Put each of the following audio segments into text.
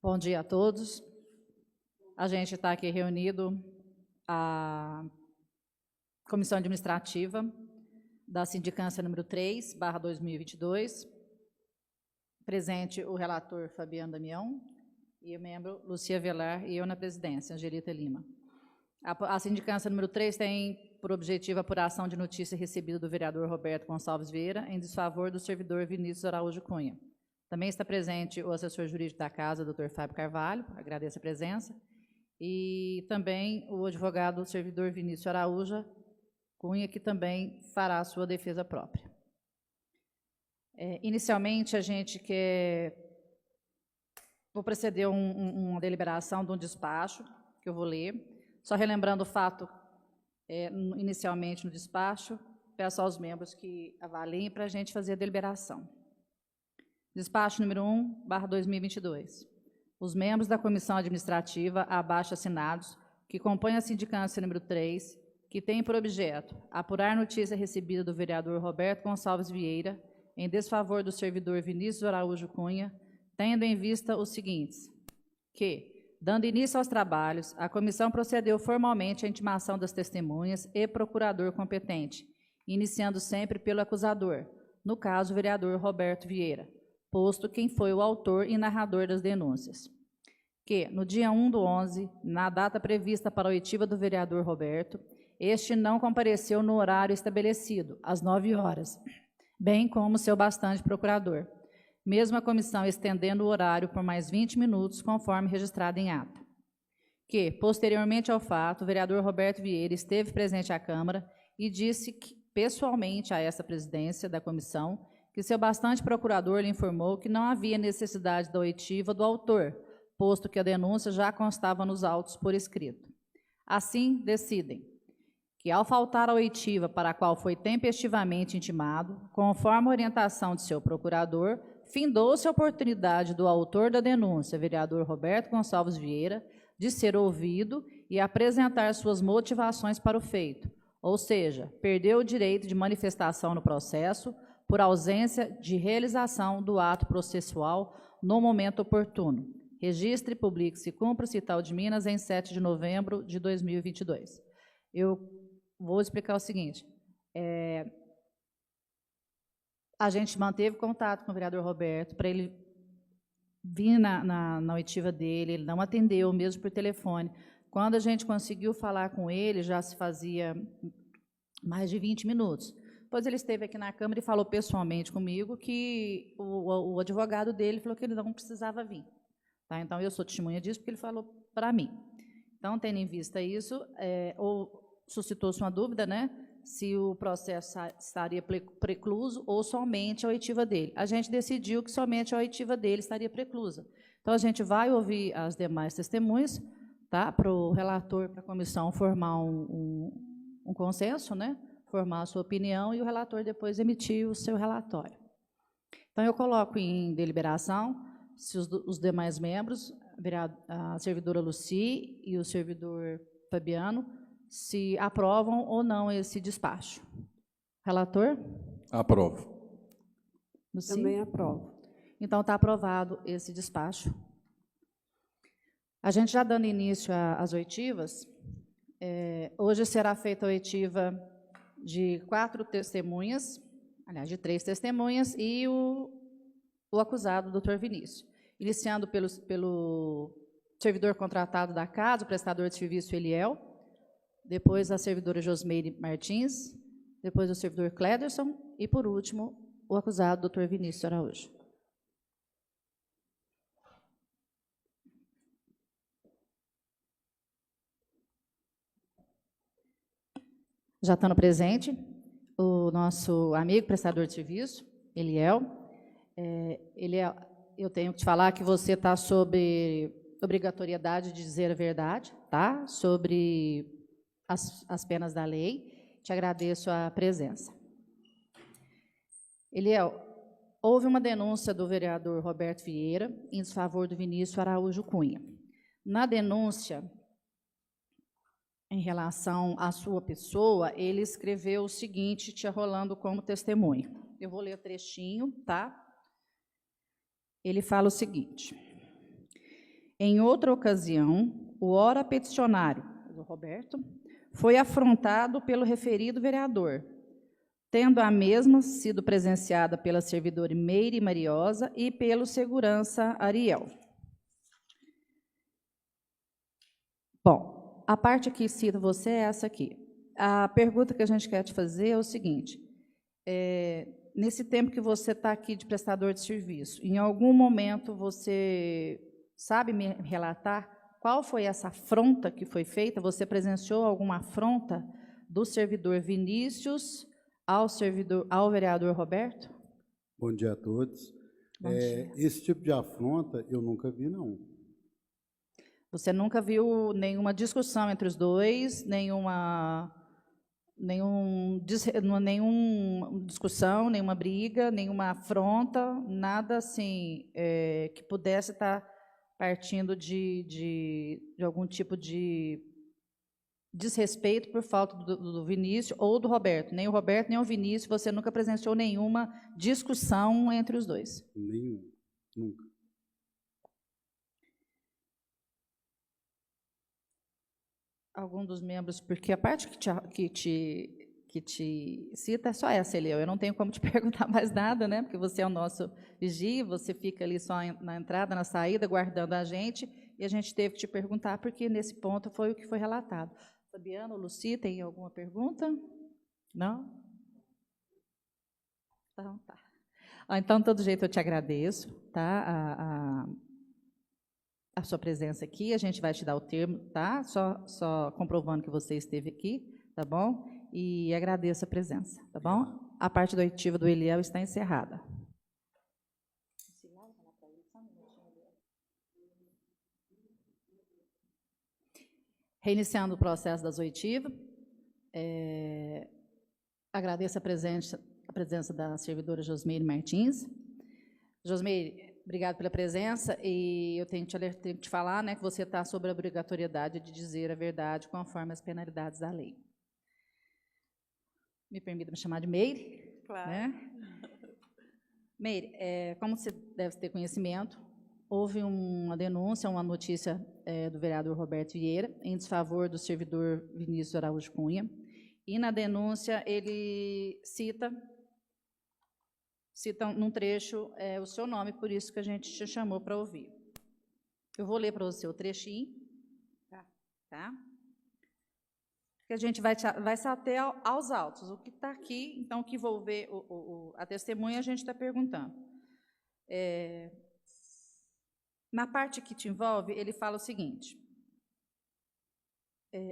Bom dia a todos. A gente está aqui reunido, a Comissão Administrativa da Sindicância número 3/2022. Presente o relator Fabiano Damião e o membro Lucia Velar e eu na presidência, Angelita Lima. A sindicância número 3 tem por objetivo a apuração de notícia recebida do vereador Roberto Gonçalves Vieira em desfavor do servidor Vinícius Araújo Cunha. Também está presente o assessor jurídico da casa, Dr. Fábio Carvalho, agradeço a presença, e também o advogado servidor Vinícius Araújo Cunha, que também fará a sua defesa própria. Inicialmente, a gente vou proceder uma deliberação de um despacho, que eu vou ler, só relembrando o fato, inicialmente no despacho, peço aos membros que avaliem para a gente fazer a deliberação. Despacho número 1/2022. Os membros da Comissão Administrativa abaixo assinados, que compõem a sindicância número 3, que tem por objeto apurar notícia recebida do vereador Roberto Gonçalves Vieira em desfavor do servidor Vinícius Araújo Cunha, tendo em vista os seguintes: que, dando início aos trabalhos, a comissão procedeu formalmente à intimação das testemunhas e procurador competente, iniciando sempre pelo acusador, no caso o vereador Roberto Vieira, posto quem foi o autor e narrador das denúncias. Que, no dia 1/11, na data prevista para a oitiva do vereador Roberto, este não compareceu no horário estabelecido, às 9 horas, bem como seu bastante procurador, mesmo a comissão estendendo o horário por mais 20 minutos, conforme registrado em ata. Que, posteriormente ao fato, o vereador Roberto Vieira esteve presente à Câmara e disse pessoalmente a essa presidência da comissão que seu bastante procurador lhe informou que não havia necessidade da oitiva do autor, posto que a denúncia já constava nos autos por escrito. Assim, decidem que, ao faltar a oitiva para a qual foi tempestivamente intimado, conforme a orientação de seu procurador, findou-se a oportunidade do autor da denúncia, vereador Roberto Gonçalves Vieira, de ser ouvido e apresentar suas motivações para o feito, ou seja, perdeu o direito de manifestação no processo por ausência de realização do ato processual no momento oportuno. Registre, publique-se e cumpra-se tal de Minas em 7 de novembro de 2022. Eu vou explicar o seguinte. A gente manteve contato com o vereador Roberto para ele vir na oitiva dele, ele não atendeu, mesmo por telefone. Quando a gente conseguiu falar com ele, já se fazia mais de 20 minutos. Depois ele esteve aqui na Câmara e falou pessoalmente comigo que o advogado dele falou que ele não precisava vir. Tá? Então, eu sou testemunha disso porque ele falou para mim. Então, tendo em vista isso, suscitou-se uma dúvida, né, se o processo estaria precluso ou somente a oitiva dele. A gente decidiu que somente a oitiva dele estaria preclusa. Então, a gente vai ouvir as demais testemunhas, tá, para o relator, para a comissão formar um consenso, né, formar a sua opinião e o relator depois emitir o seu relatório. Então, eu coloco em deliberação se os demais membros, a servidora Luci e o servidor Fabiano, se aprovam ou não esse despacho. Relator? Aprovo. Luci? Também aprovo. Então, está aprovado esse despacho. A gente já dando início às oitivas, hoje será feita a oitiva de 4 testemunhas, aliás, de 3 testemunhas, e o acusado, o doutor Vinícius. Iniciando pelo servidor contratado da casa, o prestador de serviço Eliel, depois a servidora Josmeire Martins, depois o servidor Clederson e, por último, o acusado, doutor Vinícius Araújo. Já estando presente o nosso amigo prestador de serviço, Eliel. Eu tenho que te falar que você está sob obrigatoriedade de dizer a verdade, tá? Sobre as penas da lei. Te agradeço a presença. Eliel, houve uma denúncia do vereador Roberto Vieira em desfavor do Vinícius Araújo Cunha. Na denúncia, em relação à sua pessoa, ele escreveu o seguinte, te arrolando como testemunha. Eu vou ler o trechinho, tá? Ele fala o seguinte: Em outra ocasião, o ora peticionário, o Roberto, foi afrontado pelo referido vereador, tendo a mesma sido presenciada pela servidora Meire Mariosa e pelo segurança Ariel. Bom, a parte que cita você é essa aqui. A pergunta que a gente quer te fazer é o seguinte: nesse tempo que você está aqui de prestador de serviço, em algum momento você sabe me relatar qual foi essa afronta que foi feita? Você presenciou alguma afronta do servidor Vinícius ao vereador Roberto? Bom dia a todos. Bom dia. Esse tipo de afronta eu nunca vi, não. Você nunca viu nenhuma discussão entre os dois, nenhuma discussão, nenhuma briga, nenhuma afronta, nada assim que pudesse estar partindo de algum tipo de desrespeito por falta do Vinícius ou do Roberto. Nem o Roberto, nem o Vinícius, você nunca presenciou nenhuma discussão entre os dois? Nenhum, nunca. Algum dos membros, porque a parte que te cita é só essa, Eliel. Eu não tenho como te perguntar mais nada, né? Porque você é o nosso vigia, você fica ali só na entrada, na saída, guardando a gente, e a gente teve que te perguntar, porque nesse ponto foi o que foi relatado. Fabiano, Luci, tem alguma pergunta? Não? Então, tá. Então, de todo jeito, eu te agradeço, tá? A sua presença aqui, a gente vai te dar o termo, tá? Só comprovando que você esteve aqui, tá bom? E agradeço a presença, tá bom? A parte do oitiva do Eliel está encerrada. Reiniciando o processo das oitivas, agradeço a presença da servidora Josmeire Martins. Josmeire, obrigado pela presença, e eu tenho que te falar, né, que você está sob a obrigatoriedade de dizer a verdade conforme as penalidades da lei. Me permita me chamar de Meire? Claro. Né? Meire, como você deve ter conhecimento, houve uma denúncia, uma notícia do vereador Roberto Vieira em desfavor do servidor Vinícius Araújo Cunha, e na denúncia ele cita num trecho o seu nome, por isso que a gente te chamou para ouvir. Eu vou ler para você o trechinho, tá? Que a gente vai se ater aos autos. O que está aqui, então, o que envolver a testemunha, a gente está perguntando. Na parte que te envolve, ele fala o seguinte: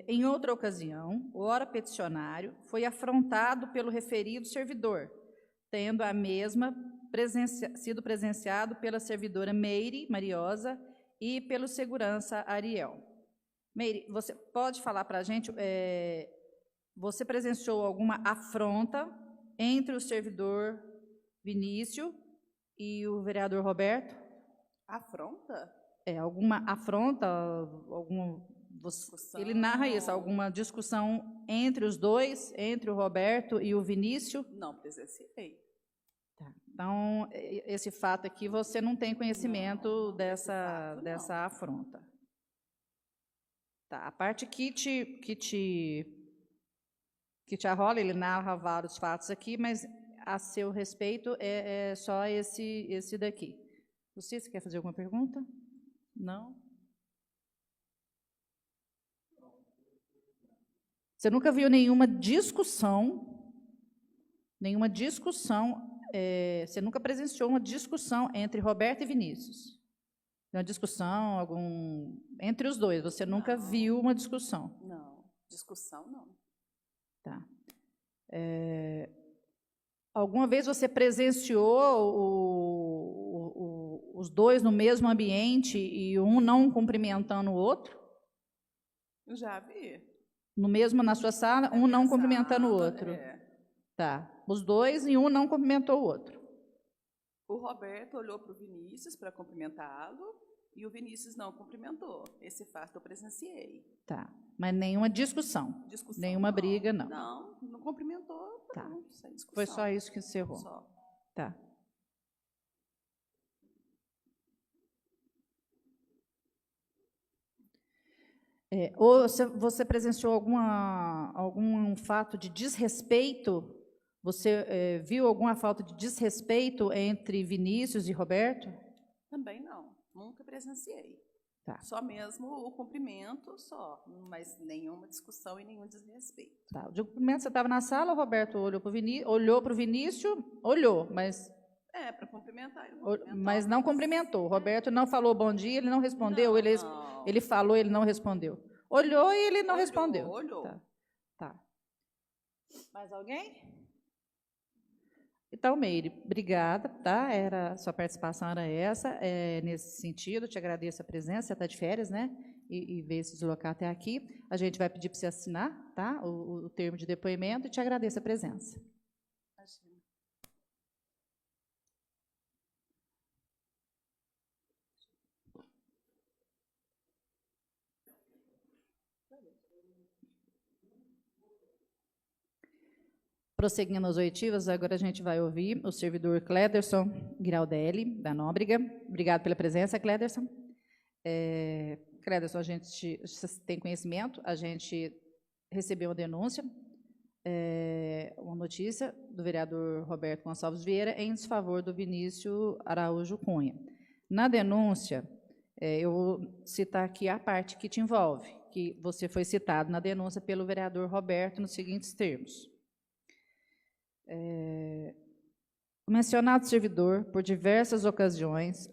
em outra ocasião, o ora peticionário foi afrontado pelo referido servidor, tendo a mesma sido presenciado pela servidora Meire Mariosa e pelo segurança Ariel. Meire, você pode falar para a gente, você presenciou alguma afronta entre o servidor Vinícius e o vereador Roberto? Afronta? Alguma afronta, ele narra isso, alguma discussão entre os dois, entre o Roberto e o Vinícius? Não presenciei. Tá. Então, esse fato aqui, você não tem conhecimento não, dessa afronta. Tá. A parte que te arrola, ele narra vários fatos aqui, mas a seu respeito é só esse daqui. Você quer fazer alguma pergunta? Não? Você nunca viu nenhuma discussão, você nunca presenciou uma discussão entre Roberto e Vinícius? Uma discussão, entre os dois, você nunca viu uma discussão? Não, discussão não. Tá. Alguma vez você presenciou os dois no mesmo ambiente e um não cumprimentando o outro? Eu já vi. Na sua sala, um não cumprimentando o outro. Tá. Os dois e um não cumprimentou o outro. O Roberto olhou para o Vinícius para cumprimentá-lo e o Vinícius não cumprimentou. Esse fato eu presenciei. Tá. Mas nenhuma discussão? Nenhuma briga, não? Não cumprimentou. Tá. Não, sem discussão. Foi só isso que encerrou? Só. Tá. Ou você presenciou algum fato de desrespeito? Você viu alguma falta de desrespeito entre Vinícius e Roberto? Também não, nunca presenciei. Tá. Só mesmo o cumprimento, só, mas nenhuma discussão e nenhum desrespeito. Tá. O cumprimento, você estava na sala, o Roberto olhou para o Vinícius, olhou, mas Para cumprimentar, ele mas não cumprimentou. O Roberto não falou bom dia, ele não respondeu, ele falou, ele não respondeu. Olhou e ele não respondeu. Olhou. Tá. Mais alguém? Então, Meire, obrigada, tá? Sua participação era essa, nesse sentido, te agradeço a presença, você está de férias, né? E veio se deslocar até aqui. A gente vai pedir para você assinar, tá? O termo de depoimento e te agradeço a presença. Prosseguindo as oitivas, agora a gente vai ouvir o servidor Cléderson Giraldelli, da Nóbrega. Obrigado pela presença, Cléderson. Cléderson, você tem conhecimento, a gente recebeu uma denúncia, uma notícia do vereador Roberto Gonçalves Vieira em desfavor do Vinícius Araújo Cunha. Na denúncia, eu vou citar aqui a parte que te envolve, que você foi citado na denúncia pelo vereador Roberto nos seguintes termos. O mencionado servidor, por diversas ocasiões,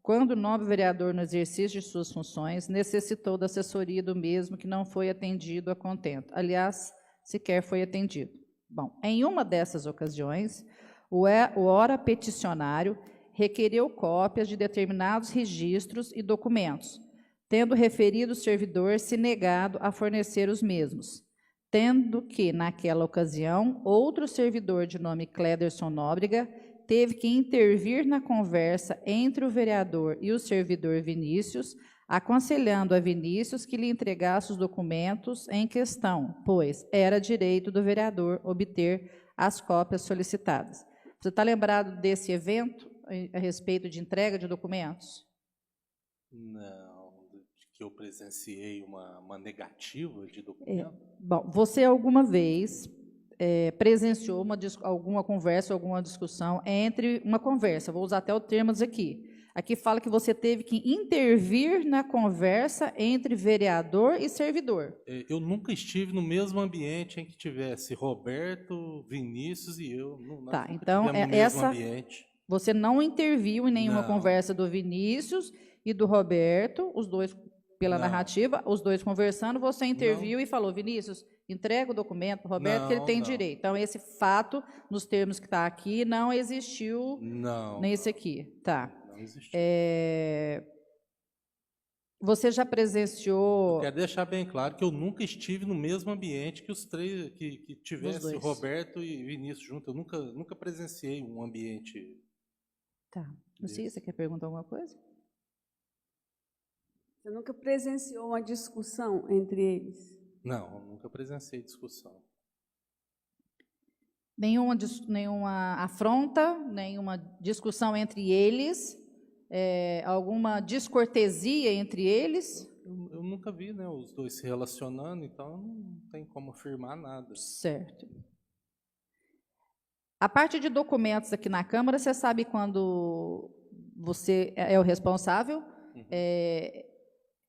quando o nobre vereador no exercício de suas funções, necessitou da assessoria do mesmo que não foi atendido a contento. Aliás, sequer foi atendido. Bom, em uma dessas ocasiões, o ora peticionário requereu cópias de determinados registros e documentos, tendo referido servidor se negado a fornecer os mesmos, tendo que, naquela ocasião, outro servidor de nome Cléderson Nóbrega teve que intervir na conversa entre o vereador e o servidor Vinícius, aconselhando a Vinícius que lhe entregasse os documentos em questão, pois era direito do vereador obter as cópias solicitadas. Você está lembrado desse evento a respeito de entrega de documentos? Não, que eu presenciei uma negativa de documento. Bom, você alguma vez presenciou alguma conversa, alguma discussão vou usar até o termo aqui. Aqui fala que você teve que intervir na conversa entre vereador e servidor. Eu nunca estive no mesmo ambiente em que tivesse Roberto, Vinícius e eu. Tá, então ambiente. Você não interviu em nenhuma conversa do Vinícius e do Roberto, os dois pela narrativa, os dois conversando, você interviu e falou, Vinícius, entrega o documento para o Roberto, que ele tem direito. Então, esse fato, nos termos que está aqui, não existiu nesse aqui. Tá. Não existiu. Você já presenciou... Eu quero deixar bem claro que eu nunca estive no mesmo ambiente que os três, que tivesse Roberto e Vinícius junto. Eu nunca presenciei um ambiente... Tá. Lucia, você quer perguntar alguma coisa? Você nunca presenciou uma discussão entre eles? Não, nunca presenciei discussão. Nenhuma afronta, nenhuma discussão entre eles, alguma descortesia entre eles? Eu nunca vi, né, os dois se relacionando, então não tem como afirmar nada. Certo. A parte de documentos aqui na Câmara, você sabe quando você é o responsável?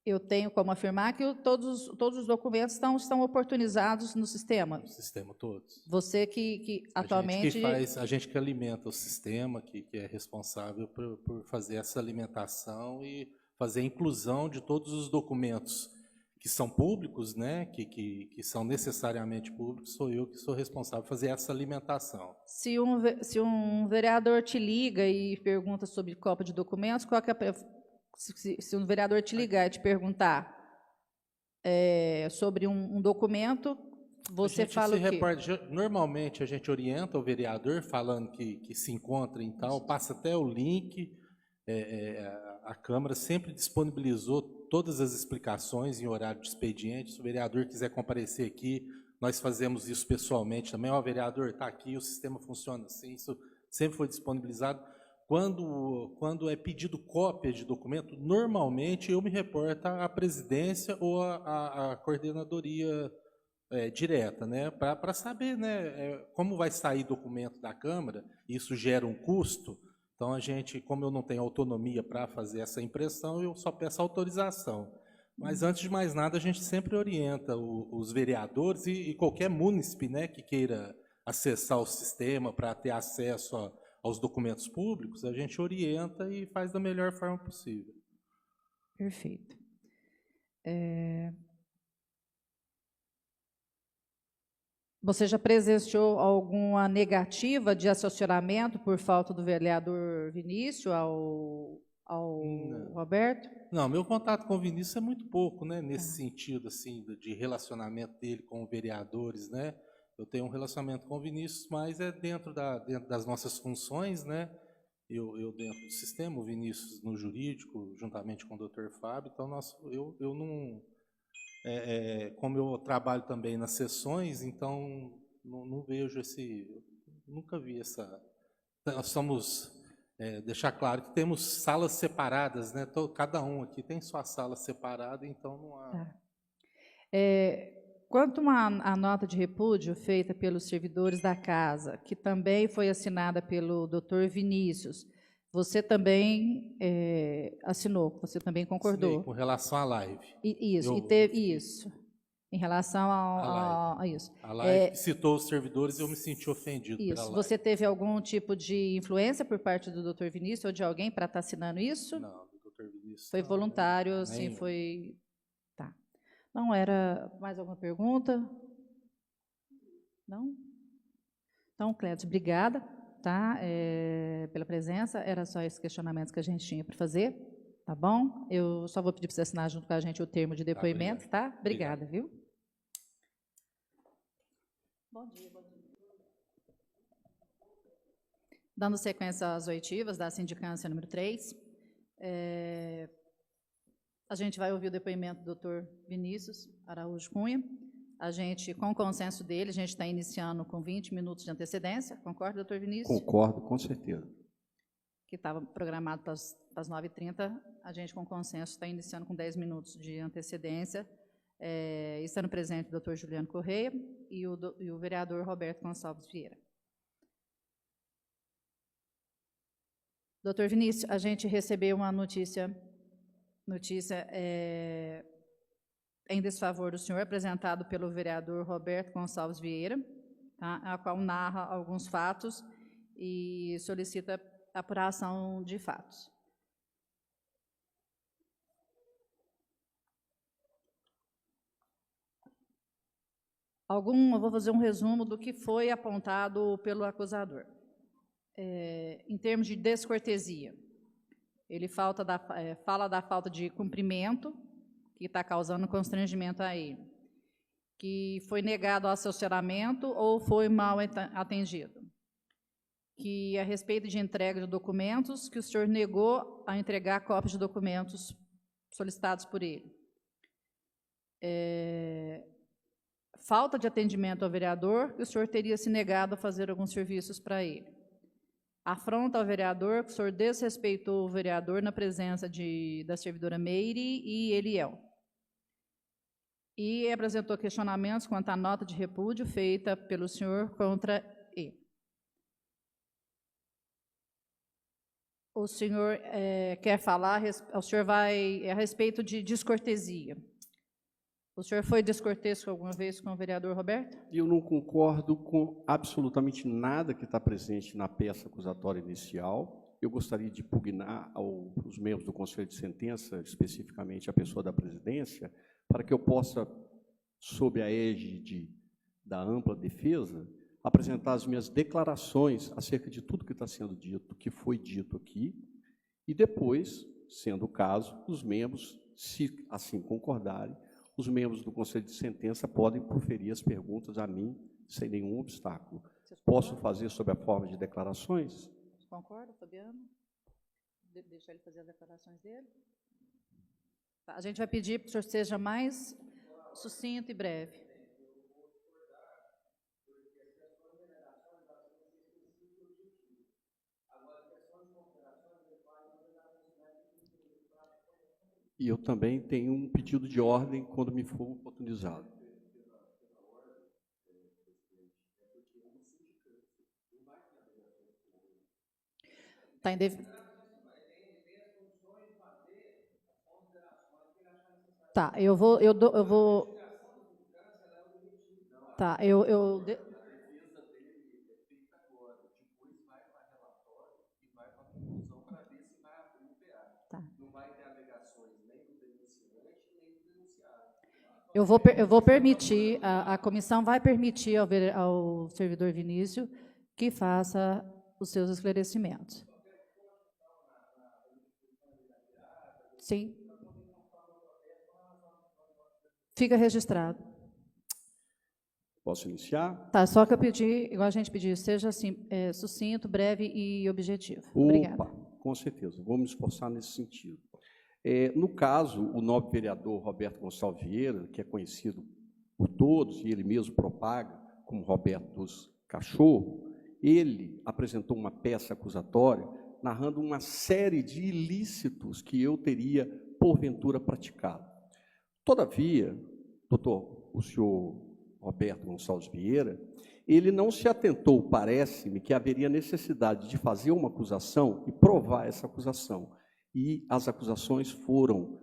Eu tenho como afirmar que todos os documentos estão oportunizados no sistema. No sistema todos. Você que atualmente... A gente que alimenta o sistema, que é responsável por fazer essa alimentação e fazer a inclusão de todos os documentos que são públicos, né, que são necessariamente públicos, sou eu que sou responsável por fazer essa alimentação. Se um vereador te liga e pergunta sobre cópia de documentos, qual que é se um vereador te ligar e te perguntar sobre um documento, você fala o quê? Normalmente a gente orienta o vereador falando que se encontra em tal, passa até o link, a Câmara sempre disponibilizou todas as explicações em horário de expediente. Se o vereador quiser comparecer aqui, nós fazemos isso pessoalmente também. Vereador, está aqui, o sistema funciona assim, isso sempre foi disponibilizado. quando é pedido cópia de documento, normalmente eu me reporto à presidência ou à coordenadoria direta, né, para saber, né, como vai sair documento da Câmara. Isso gera um custo. Então, como eu não tenho autonomia para fazer essa impressão, eu só peço autorização. Mas, antes de mais nada, a gente sempre orienta os vereadores e qualquer munícipe, né, que queira acessar o sistema para ter acesso aos documentos públicos, a gente orienta e faz da melhor forma possível. Perfeito. Você já presenciou alguma negativa de assessoramento por falta do vereador Vinícius ao Roberto? Não, meu contato com o Vinícius é muito pouco, né? Nesse sentido, assim, de relacionamento dele com vereadores, né? Eu tenho um relacionamento com o Vinícius, mas é dentro das nossas funções, né? Eu dentro do sistema, o Vinícius no jurídico, juntamente com o Dr. Fábio. Então, eu não... como eu trabalho também nas sessões, então não vejo nunca vi essa... Nós somos... deixar claro que temos salas separadas, né? Cada um aqui tem sua sala separada, então não há... Tá. Quanto à nota de repúdio feita pelos servidores da casa, que também foi assinada pelo Dr. Vinícius, você também assinou, você também concordou? Assinei com relação à live. Isso. Em relação a isso. A live que citou os servidores, eu me senti ofendido pela Isso. live. Você teve algum tipo de influência por parte do Dr. Vinícius ou de alguém para estar assinando isso? Não, do Dr. Vinícius. Foi não, voluntário, né? assim, foi... Tá. Não era mais alguma pergunta? Não? Então, Clédio, obrigada, tá, pela presença. Era só esses questionamentos que a gente tinha para fazer, tá bom? Eu só vou pedir para você assinar junto com a gente o termo de depoimento, tá? Obrigada, viu? Bom dia, bom dia. Dando sequência às oitivas da sindicância número 3, a gente vai ouvir o depoimento do Dr. Vinícius Araújo Cunha. A gente, com o consenso dele, a gente está iniciando com 20 minutos de antecedência. Concorda, doutor Vinícius? Concordo, com certeza. Que estava programado para as 9h30, a gente, com consenso, está iniciando com 10 minutos de antecedência. Estando presente o doutor Juliano Correia e o vereador Roberto Gonçalves Vieira. Doutor Vinícius, a gente recebeu uma notícia em desfavor do senhor, apresentado pelo vereador Roberto Gonçalves Vieira, tá, a qual narra alguns fatos e solicita apuração de fatos. Eu vou fazer um resumo do que foi apontado pelo acusador. Em termos de descortesia, ele fala da falta de cumprimento, que está causando constrangimento a ele, que foi negado ao assessoramento ou foi mal atendido, que a respeito de entrega de documentos, que o senhor negou a entregar cópias de documentos solicitados por ele. Falta de atendimento ao vereador, que o senhor teria se negado a fazer alguns serviços para ele. Afronta ao vereador, que o senhor desrespeitou o vereador na presença da servidora Meire e Eliel. E apresentou questionamentos quanto à nota de repúdio feita pelo senhor contra ele. O senhor quer falar, o senhor vai a respeito de descortesia. O senhor foi descortês alguma vez com o vereador Roberto? Eu não concordo com absolutamente nada que está presente na peça acusatória inicial. Eu gostaria de pugnar aos membros do Conselho de Sentença, especificamente a pessoa da presidência, para que eu possa, sob a égide da ampla defesa, apresentar as minhas declarações acerca de tudo que está sendo dito, que foi dito aqui, e depois, sendo o caso, os membros, se assim concordarem, os membros do Conselho de Sentença podem proferir as perguntas a mim sem nenhum obstáculo. Posso fazer sob a forma de declarações? Concorda, Fabiano? Deixa ele fazer as declarações dele. Tá, a gente vai pedir para que o senhor seja mais sucinto e breve. E eu também tenho um pedido de ordem quando me for oportunizado. Tá Tá, eu vou. Tá, Tá. Eu vou permitir, a comissão vai permitir ao servidor Vinícius que faça os seus esclarecimentos. Sim. Fica registrado. Posso iniciar? Tá, só que eu pedi, igual a gente pediu, seja assim, sucinto, breve e objetivo. Obrigada. Opa, com certeza, vou me esforçar nesse sentido. No caso, o nobre vereador Roberto Gonçalves Vieira, que é conhecido por todos, e ele mesmo propaga como Roberto dos Cachorros, ele apresentou uma peça acusatória narrando uma série de ilícitos que eu teria, porventura, praticado. Todavia, o senhor Roberto Gonçalves Vieira, ele não se atentou, parece-me, que haveria necessidade de fazer uma acusação e provar essa acusação. E as acusações foram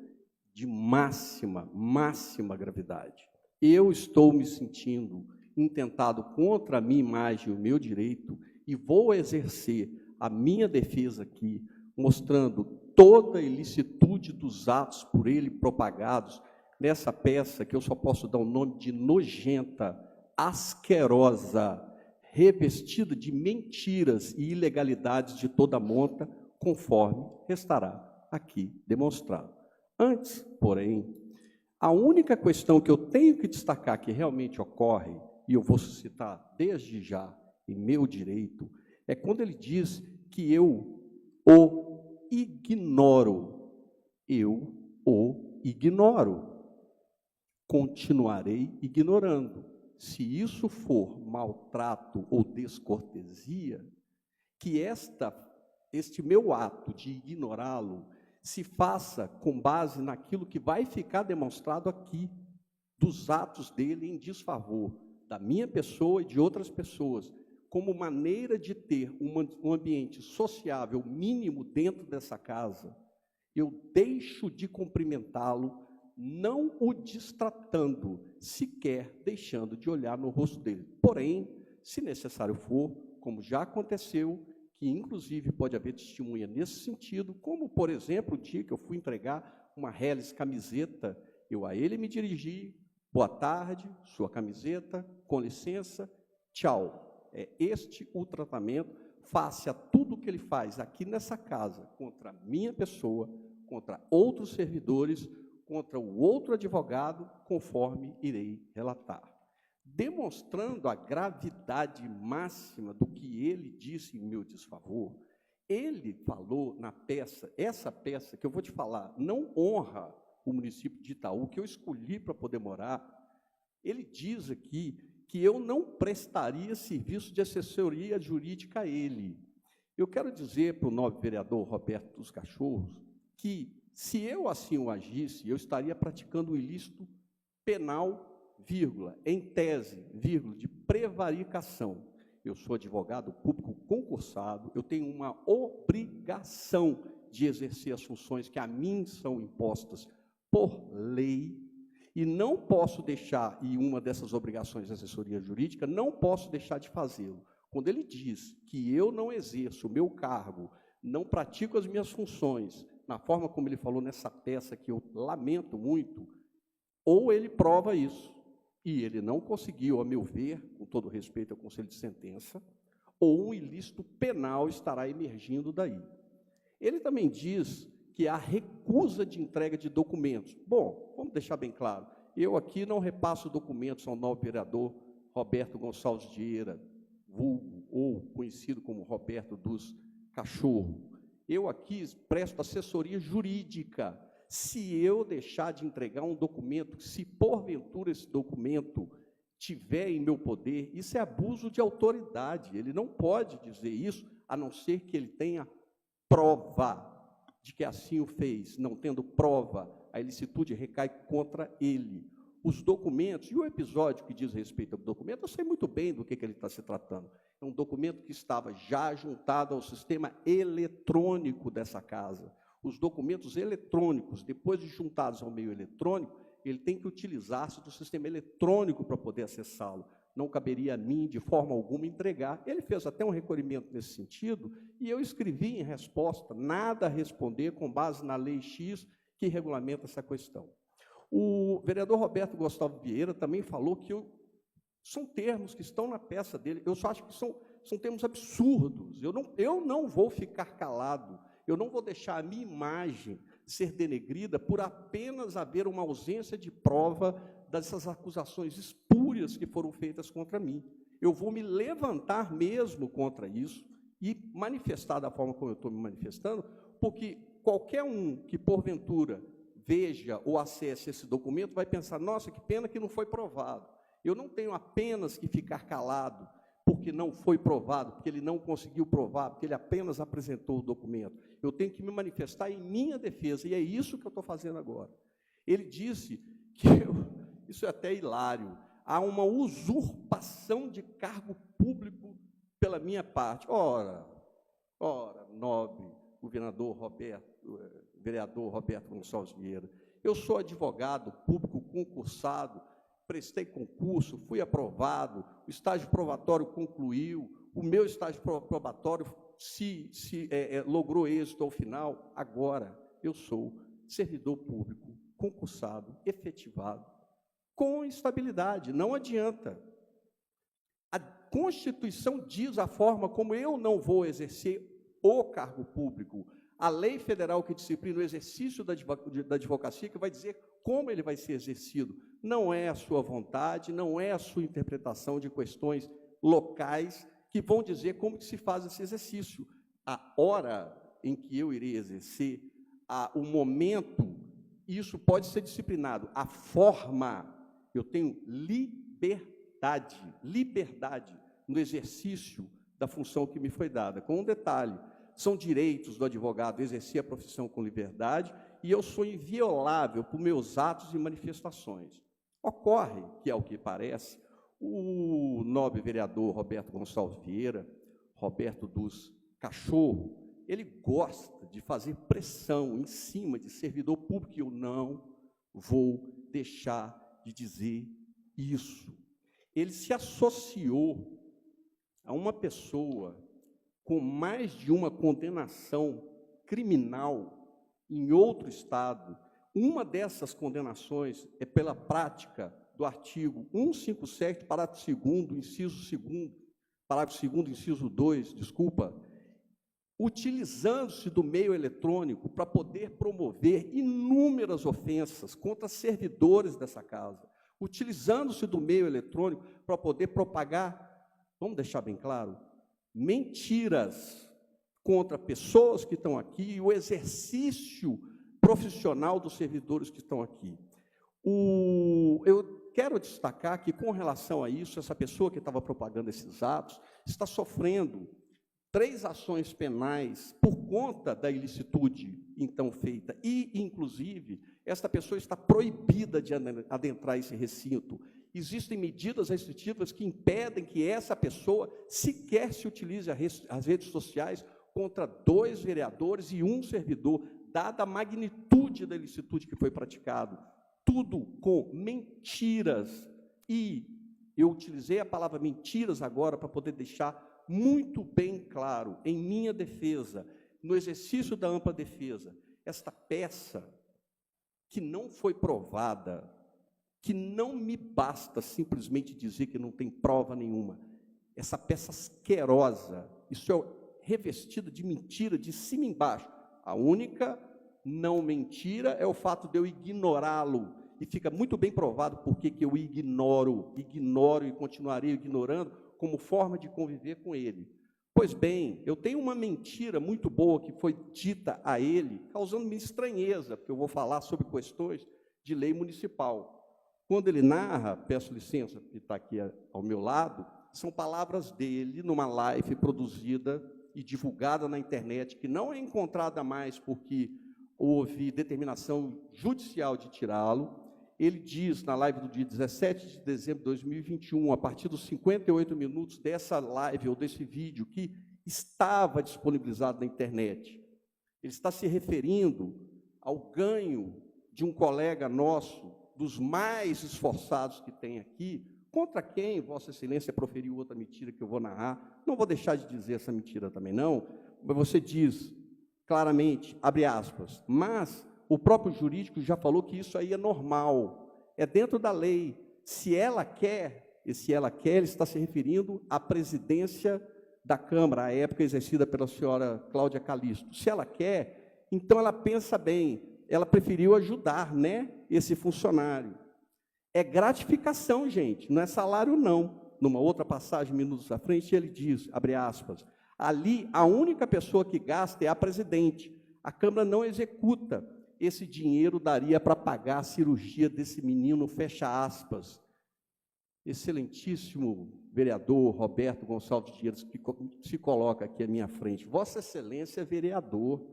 de máxima gravidade. Eu estou me sentindo intentado contra a minha imagem e o meu direito e vou exercer a minha defesa aqui, mostrando toda a ilicitude dos atos por ele propagados nessa peça, que eu só posso dar o nome de nojenta, asquerosa, revestida de mentiras e ilegalidades de toda monta, conforme restará aqui demonstrado. Antes, porém, a única questão que eu tenho que destacar que realmente ocorre, e eu vou citar desde já em meu direito, é quando ele diz que eu o ignoro. Eu o ignoro. Continuarei ignorando. Se isso for maltrato ou descortesia, que este meu ato de ignorá-lo se faça com base naquilo que vai ficar demonstrado aqui, dos atos dele em desfavor da minha pessoa e de outras pessoas, como maneira de ter um ambiente sociável mínimo dentro dessa casa, eu deixo de cumprimentá-lo, não o destratando, sequer deixando de olhar no rosto dele. Porém, se necessário for, como já aconteceu, que inclusive pode haver testemunha nesse sentido, como, por exemplo, o dia que eu fui entregar uma Helles camiseta, eu a ele me dirigi, boa tarde, sua camiseta, com licença, tchau. É este o tratamento face a tudo que ele faz aqui nessa casa, contra a minha pessoa, contra outros servidores, contra o outro advogado, conforme irei relatar. Demonstrando a gravidade máxima do que ele disse em meu desfavor, ele falou na peça, essa peça que eu vou te falar, não honra o município de Itaú, que eu escolhi para poder morar. Ele diz aqui que eu não prestaria serviço de assessoria jurídica a ele. Eu quero dizer para o nobre vereador Roberto dos Cachorros que, se eu assim o agisse, eu estaria praticando um ilícito penal, vírgula, em tese, vírgula, de prevaricação. Eu sou advogado público concursado, eu tenho uma obrigação de exercer as funções que a mim são impostas por lei, e não posso deixar, e uma dessas obrigações de assessoria jurídica, não posso deixar de fazê-lo. Quando ele diz que eu não exerço o meu cargo, não pratico as minhas funções, na forma como ele falou nessa peça, que eu lamento muito, ou ele prova isso, e ele não conseguiu, a meu ver, com todo respeito ao Conselho de Sentença, ou um ilícito penal estará emergindo daí. Ele também diz que há recusa de entrega de documentos. Bom, vamos deixar bem claro, eu aqui não repasso documentos ao novo vereador Roberto Gonçalves Vieira, vulgo, ou conhecido como Roberto dos Cachorros. Eu aqui presto assessoria jurídica. Se eu deixar de entregar um documento, se porventura esse documento tiver em meu poder, isso é abuso de autoridade. Ele não pode dizer isso, a não ser que ele tenha prova de que assim o fez. Não tendo prova, a ilicitude recai contra ele. Os documentos, e o episódio que diz respeito ao documento, eu sei muito bem do que ele está se tratando. É um documento que estava já juntado ao sistema eletrônico dessa casa. Os documentos eletrônicos, depois de juntados ao meio eletrônico, ele tem que utilizar-se do sistema eletrônico para poder acessá-lo. Não caberia a mim, de forma alguma, entregar. Ele fez até um requerimento nesse sentido, e eu escrevi em resposta, nada a responder com base na Lei X que regulamenta essa questão. O vereador Roberto Gustavo Vieira também falou que são termos que estão na peça dele. Eu só acho que são termos absurdos. Eu não vou ficar calado. Eu não vou deixar a minha imagem ser denegrida por apenas haver uma ausência de prova dessas acusações espúrias que foram feitas contra mim. Eu vou me levantar mesmo contra isso e manifestar da forma como eu estou me manifestando, porque qualquer um que, porventura, veja ou acesse esse documento vai pensar, nossa, que pena que não foi provado. Eu não tenho apenas que ficar calado porque não foi provado, porque ele não conseguiu provar, porque ele apenas apresentou o documento. Eu tenho que me manifestar em minha defesa, e é isso que eu estou fazendo agora. Ele disse que, isso é até hilário, há uma usurpação de cargo público pela minha parte. Ora, nobre vereador Roberto Gonçalves Vieira, eu sou advogado público concursado, prestei concurso, fui aprovado, o estágio probatório concluiu, o meu estágio probatório logrou êxito ao final. Agora, eu sou servidor público, concursado, efetivado, com estabilidade, não adianta. A Constituição diz a forma como eu não vou exercer o cargo público. A lei federal que disciplina o exercício da advocacia, que vai dizer como ele vai ser exercido. Não é a sua vontade, não é a sua interpretação de questões locais que vão dizer como que se faz esse exercício. A hora em que eu irei exercer, o momento, isso pode ser disciplinado. A forma, eu tenho liberdade no exercício da função que me foi dada. Com um detalhe, são direitos do advogado exercer a profissão com liberdade e eu sou inviolável por meus atos e manifestações. Ocorre que, ao que parece, o nobre vereador Roberto Gonçalves Vieira, Roberto dos Cachorro, ele gosta de fazer pressão em cima de servidor público, e eu não vou deixar de dizer isso. Ele se associou a uma pessoa com mais de uma condenação criminal em outro estado. Uma dessas condenações é pela prática do artigo 157, parágrafo 2º, inciso 2º, parágrafo 2º, inciso 2, utilizando-se do meio eletrônico para poder promover inúmeras ofensas contra servidores dessa casa, utilizando-se do meio eletrônico para poder propagar, vamos deixar bem claro, mentiras contra pessoas que estão aqui e o exercício profissional dos servidores que estão aqui. Eu quero destacar que, com relação a isso, essa pessoa que estava propagando esses atos está sofrendo 3 ações penais por conta da ilicitude então feita e, inclusive, esta pessoa está proibida de adentrar esse recinto. Existem medidas restritivas que impedem que essa pessoa sequer se utilize as redes sociais contra 2 vereadores e 1 servidor, dada a magnitude da ilicitude que foi praticado. Tudo com mentiras. E eu utilizei a palavra mentiras agora para poder deixar muito bem claro, em minha defesa, no exercício da ampla defesa, esta peça que não foi provada, que não me basta simplesmente dizer que não tem prova nenhuma, essa peça asquerosa, isso é revestida de mentira de cima e embaixo. A única não mentira é o fato de eu ignorá-lo, e fica muito bem provado por que eu ignoro e continuarei ignorando como forma de conviver com ele. Pois bem, eu tenho uma mentira muito boa que foi dita a ele, causando-me estranheza, porque eu vou falar sobre questões de lei municipal. Quando ele narra, peço licença, que está aqui ao meu lado, são palavras dele numa live produzida e divulgada na internet, que não é encontrada mais porque houve determinação judicial de tirá-lo. Ele diz, na live do dia 17 de dezembro de 2021, a partir dos 58 minutos dessa live ou desse vídeo que estava disponibilizado na internet, ele está se referindo ao ganho de um colega nosso, dos mais esforçados que tem aqui, contra quem Vossa Excelência proferiu outra mentira que eu vou narrar. Não vou deixar de dizer essa mentira também, não, mas você diz claramente, abre aspas, mas o próprio jurídico já falou que isso aí é normal, é dentro da lei. Se ela quer, e se ela quer, ele está se referindo à presidência da Câmara, à época exercida pela senhora Cláudia Calisto. Se ela quer, então ela pensa bem, ela preferiu ajudar, né, esse funcionário. É gratificação, gente, não é salário, não. Numa outra passagem, minutos à frente, ele diz, abre aspas, ali a única pessoa que gasta é a presidente. A Câmara não executa. Esse dinheiro daria para pagar a cirurgia desse menino, fecha aspas. Excelentíssimo vereador Roberto Gonçalves Dias, que se coloca aqui à minha frente. Vossa Excelência é vereador.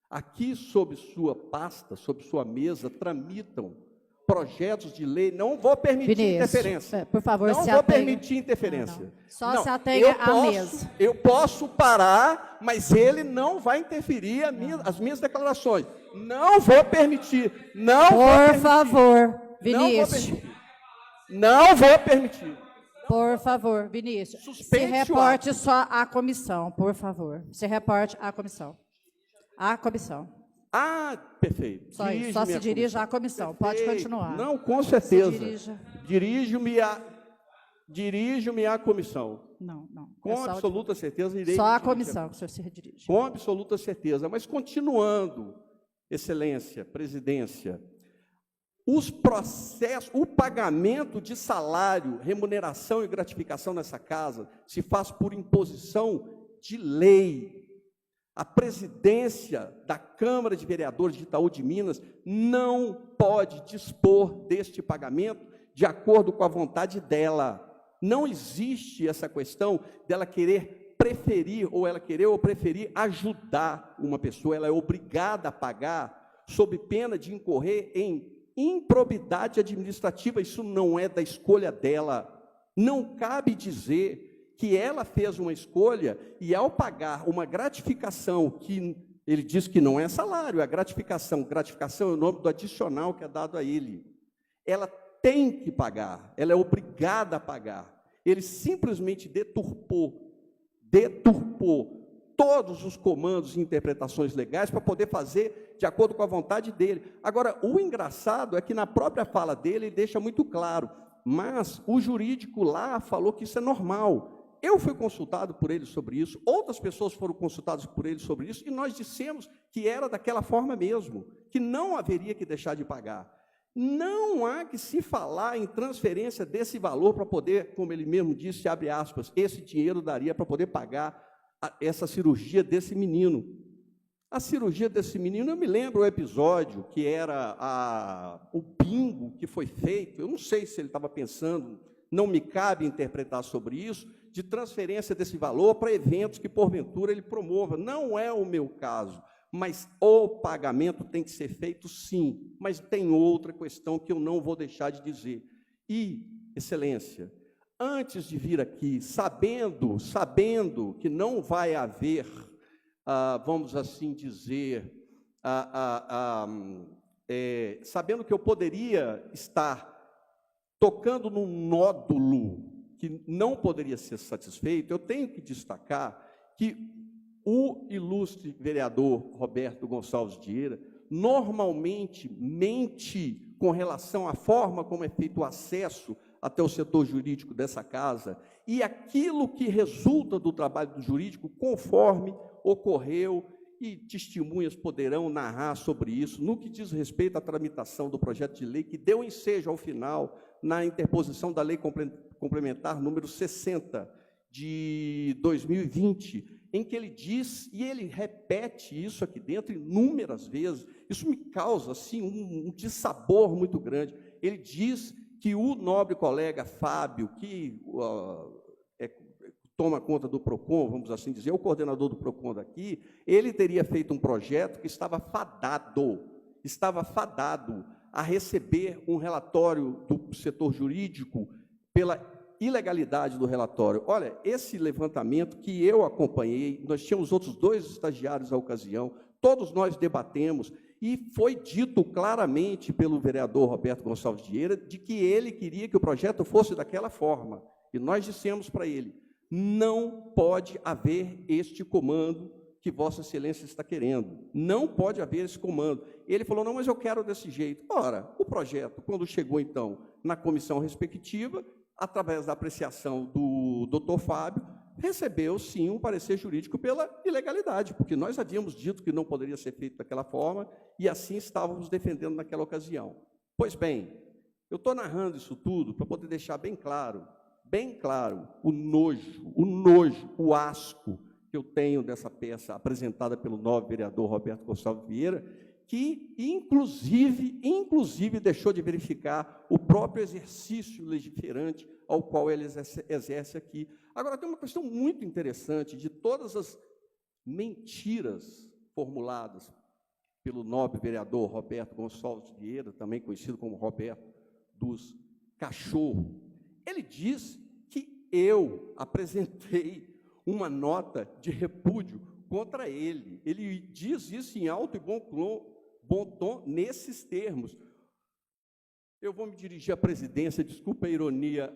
Aqui, sob sua pasta, sob sua mesa, tramitam projetos de lei. Não vou permitir Vinícius, interferência. por favor, não se vou atenha. permitir interferência. Não. Só Não, se atenha à mesa. Eu posso parar, mas ele não vai interferir as minhas declarações. Não vou permitir. Não vou Por permitir. favor, Vinícius. Não vou permitir. Por favor, Vinícius. Se Suspende o reporte ato. só à comissão, por favor. Se reporte à comissão. À comissão. Ah, perfeito. Só isso, só se dirija à comissão. Pode Perfeito. continuar. Não, com certeza. Se dirija. Dirijo-me à comissão. Não, não. Com É só absoluta certeza, irei. Só à me dirigir. comissão que o senhor se redirige. Com absoluta certeza. Mas continuando, Excelência, Presidência, os processos, o pagamento de salário, remuneração e gratificação nessa casa se faz por imposição de lei. A presidência da Câmara de Vereadores de Itaú de Minas não pode dispor deste pagamento de acordo com a vontade dela. Não existe essa questão dela querer preferir, ou ela querer ou preferir ajudar uma pessoa. Ela é obrigada a pagar sob pena de incorrer em improbidade administrativa. Isso não é da escolha dela. Não cabe dizer que ela fez uma escolha e, ao pagar uma gratificação, que ele diz que não é salário, é gratificação é o nome do adicional que é dado a ele, ela tem que pagar, ela é obrigada a pagar. Ele simplesmente deturpou todos os comandos e interpretações legais para poder fazer de acordo com a vontade dele. Agora, o engraçado é que na própria fala dele, ele deixa muito claro, mas o jurídico lá falou que isso é normal. Eu fui consultado por ele sobre isso, outras pessoas foram consultadas por ele sobre isso, e nós dissemos que era daquela forma mesmo, que não haveria que deixar de pagar. Não há que se falar em transferência desse valor para poder, como ele mesmo disse, abre aspas, esse dinheiro daria para poder pagar essa cirurgia desse menino. A cirurgia desse menino, eu me lembro o episódio que era o bingo que foi feito, eu não sei se ele estava pensando, não me cabe interpretar sobre isso, de transferência desse valor para eventos que, porventura, ele promova. Não é o meu caso, mas o pagamento tem que ser feito, sim. Mas tem outra questão que eu não vou deixar de dizer. E, Excelência, antes de vir aqui, sabendo que não vai haver, vamos assim dizer, sabendo que eu poderia estar tocando num nódulo que não poderia ser satisfeito, eu tenho que destacar que o ilustre vereador Roberto Gonçalves Dias normalmente mente com relação à forma como é feito o acesso até o setor jurídico dessa casa e aquilo que resulta do trabalho do jurídico conforme ocorreu, e testemunhas poderão narrar sobre isso, no que diz respeito à tramitação do projeto de lei que deu ensejo ao final na interposição da Lei Complementar número 60 de 2020, em que ele diz, e ele repete isso aqui dentro inúmeras vezes, isso me causa assim, um dissabor muito grande. Ele diz que o nobre colega Fábio, que toma conta do PROCON, vamos assim dizer, o coordenador do PROCON daqui, ele teria feito um projeto que estava fadado a receber um relatório do setor jurídico pela ilegalidade do relatório. Olha, esse levantamento que eu acompanhei, nós tínhamos outros 2 estagiários à ocasião, todos nós debatemos, e foi dito claramente pelo vereador Roberto Gonçalves Vieira de que ele queria que o projeto fosse daquela forma. E nós dissemos para ele, não pode haver este comando que Vossa Excelência está querendo. Não pode haver esse comando. Ele falou, não, mas eu quero desse jeito. Ora, o projeto, quando chegou, então, na comissão respectiva, através da apreciação do doutor Fábio, recebeu, sim, um parecer jurídico pela ilegalidade, porque nós havíamos dito que não poderia ser feito daquela forma, e assim estávamos defendendo naquela ocasião. Pois bem, eu estou narrando isso tudo para poder deixar bem claro, o nojo, o asco que eu tenho dessa peça apresentada pelo nobre vereador Roberto Gonçalves Vieira, que, inclusive, deixou de verificar o próprio exercício legiferante ao qual ele exerce aqui. Agora, tem uma questão muito interessante de todas as mentiras formuladas pelo nobre vereador Roberto Gonçalves Vieira, também conhecido como Roberto dos Cachorros. Ele diz que eu apresentei uma nota de repúdio contra ele. Ele diz isso em alto e bom tom, nesses termos. Eu vou me dirigir à presidência, desculpa a ironia,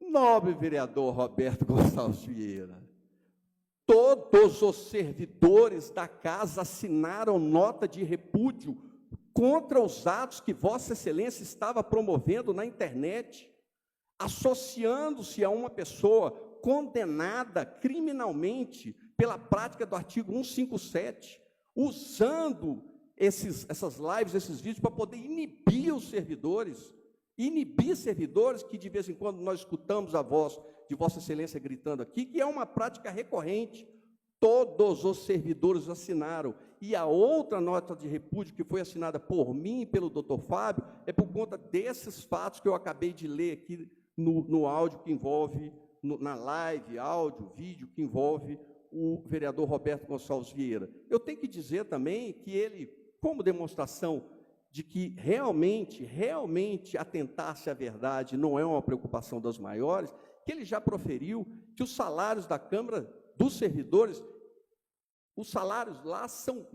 nobre vereador Roberto Gonçalves Vieira, todos os servidores da casa assinaram nota de repúdio contra os atos que Vossa Excelência estava promovendo na internet, associando-se a uma pessoa condenada criminalmente pela prática do artigo 157, usando essas lives, esses vídeos, para poder inibir os servidores, que de vez em quando nós escutamos a voz de Vossa Excelência gritando aqui, que é uma prática recorrente. Todos os servidores assinaram. E a outra nota de repúdio, que foi assinada por mim e pelo doutor Fábio, é por conta desses fatos que eu acabei de ler aqui no áudio que envolve, na live, áudio, vídeo, que envolve o vereador Roberto Gonçalves Vieira. Eu tenho que dizer também que ele, como demonstração de que realmente atentar-se à verdade não é uma preocupação das maiores, que ele já proferiu que os salários da Câmara dos servidores, os salários lá são,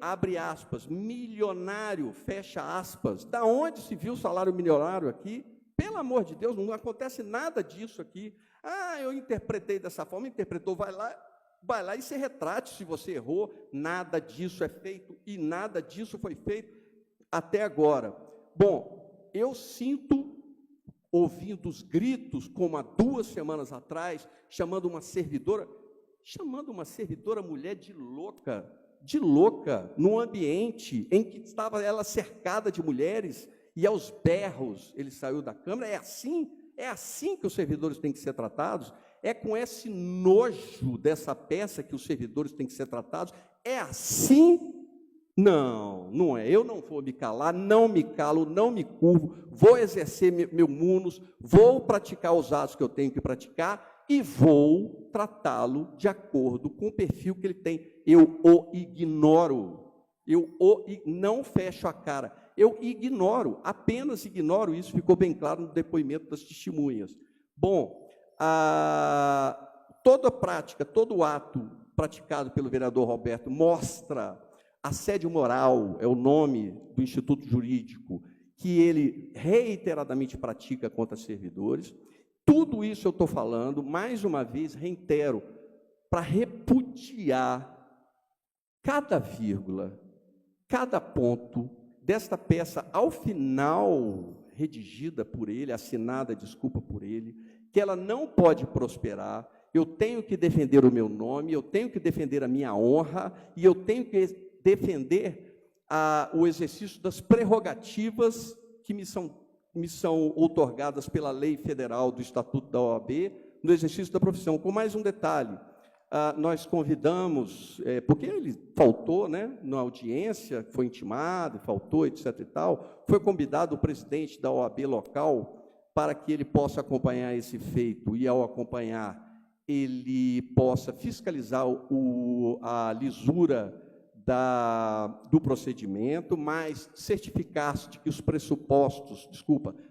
abre aspas, milionário, fecha aspas. Da onde se viu o salário milionário aqui? Pelo amor de Deus, não acontece nada disso aqui. Ah, eu interpretei dessa forma, interpretou, vai lá e se retrate se você errou. Nada disso é feito e nada disso foi feito até agora. Bom, eu sinto, ouvindo os gritos, como há 2 semanas atrás, chamando uma servidora mulher de louca, num ambiente em que estava ela cercada de mulheres, e aos berros ele saiu da Câmara. É assim que os servidores têm que ser tratados? É com esse nojo dessa peça que os servidores têm que ser tratados? É assim? Não, não é. Eu não vou me calar, não me calo, não me curvo, vou exercer meu munus, vou praticar os atos que eu tenho que praticar e vou tratá-lo de acordo com o perfil que ele tem. Eu o ignoro, não fecho a cara, eu ignoro, apenas ignoro. Isso ficou bem claro no depoimento das testemunhas. Bom, toda prática, todo ato praticado pelo vereador Roberto mostra assédio moral, é o nome do Instituto Jurídico, que ele reiteradamente pratica contra servidores. Tudo isso eu estou falando, mais uma vez, reitero, para repudiar cada vírgula, cada ponto desta peça, ao final, redigida por ele, assinada, desculpa, por ele, que ela não pode prosperar. Eu tenho que defender o meu nome, eu tenho que defender a minha honra, e eu tenho que defender o exercício das prerrogativas que me são outorgadas pela lei federal do Estatuto da OAB, no exercício da profissão. Com mais um detalhe, nós convidamos, porque ele faltou, né, na audiência, foi intimado, faltou, etc. e tal, foi convidado o presidente da OAB local para que ele possa acompanhar esse feito, e ao acompanhar, ele possa fiscalizar a lisura do procedimento, mas certificar-se de que os pressupostos,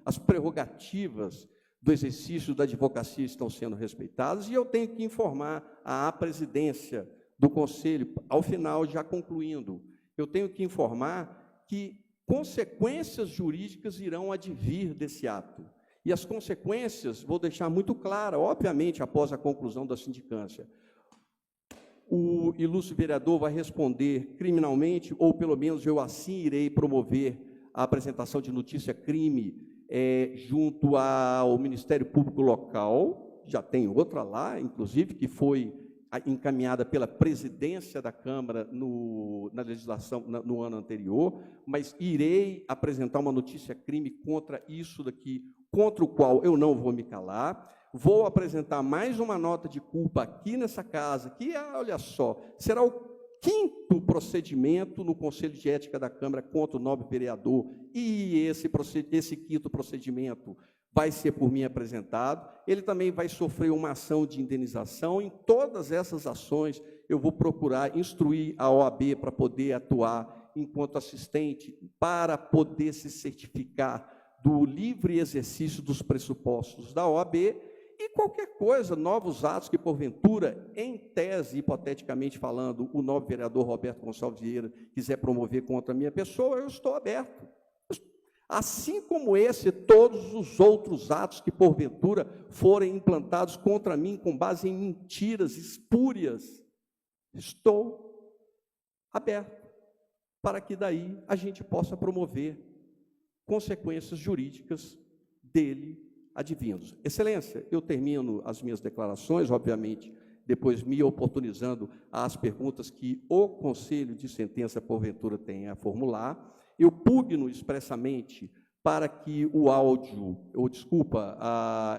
as prerrogativas do exercício da advocacia estão sendo respeitadas, e eu tenho que informar à presidência do Conselho, ao final, já concluindo, eu tenho que informar que consequências jurídicas irão advir desse ato. E as consequências, vou deixar muito clara, obviamente, após a conclusão da sindicância, o ilustre vereador vai responder criminalmente, ou pelo menos eu assim irei promover a apresentação de notícia-crime junto ao Ministério Público Local, já tem outra lá, inclusive, que foi encaminhada pela presidência da Câmara na legislação no ano anterior, mas irei apresentar uma notícia-crime contra isso daqui, contra o qual eu não vou me calar. Vou apresentar mais uma nota de culpa aqui nessa casa, que, olha só, será o 5º procedimento no Conselho de Ética da Câmara contra o nobre vereador, e esse 5º procedimento vai ser por mim apresentado. Ele também vai sofrer uma ação de indenização. Em todas essas ações, eu vou procurar instruir a OAB para poder atuar enquanto assistente, para poder se certificar do livre exercício dos pressupostos da OAB, e qualquer coisa, novos atos que, porventura, em tese, hipoteticamente falando, o nobre vereador Roberto Gonçalves Vieira quiser promover contra a minha pessoa, eu estou aberto. Assim como esse, todos os outros atos que, porventura, forem implantados contra mim com base em mentiras espúrias, estou aberto para que daí a gente possa promover consequências jurídicas dele advindos. Excelência, eu termino as minhas declarações, obviamente, depois me oportunizando às perguntas que o Conselho de Sentença, porventura, tenha a formular. Eu pugno expressamente para que o áudio,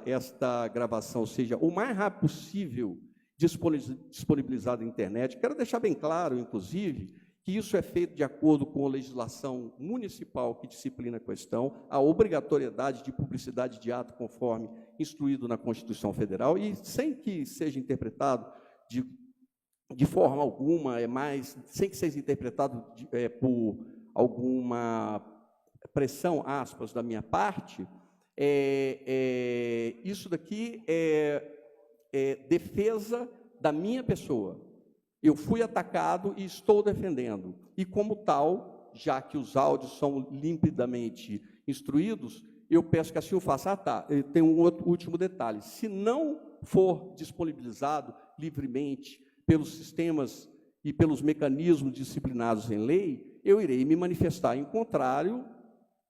esta gravação seja o mais rápido possível disponibilizada na internet. Quero deixar bem claro, inclusive, que isso é feito de acordo com a legislação municipal que disciplina a questão, a obrigatoriedade de publicidade de ato conforme instruído na Constituição Federal, e sem que seja interpretado de forma alguma, sem que seja interpretado por alguma pressão, aspas, da minha parte, isso daqui é defesa da minha pessoa. Eu fui atacado e estou defendendo. E, como tal, já que os áudios são limpidamente instruídos, eu peço que assim o faça. Tem um último detalhe. Se não for disponibilizado livremente pelos sistemas e pelos mecanismos disciplinados em lei, eu irei me manifestar em contrário,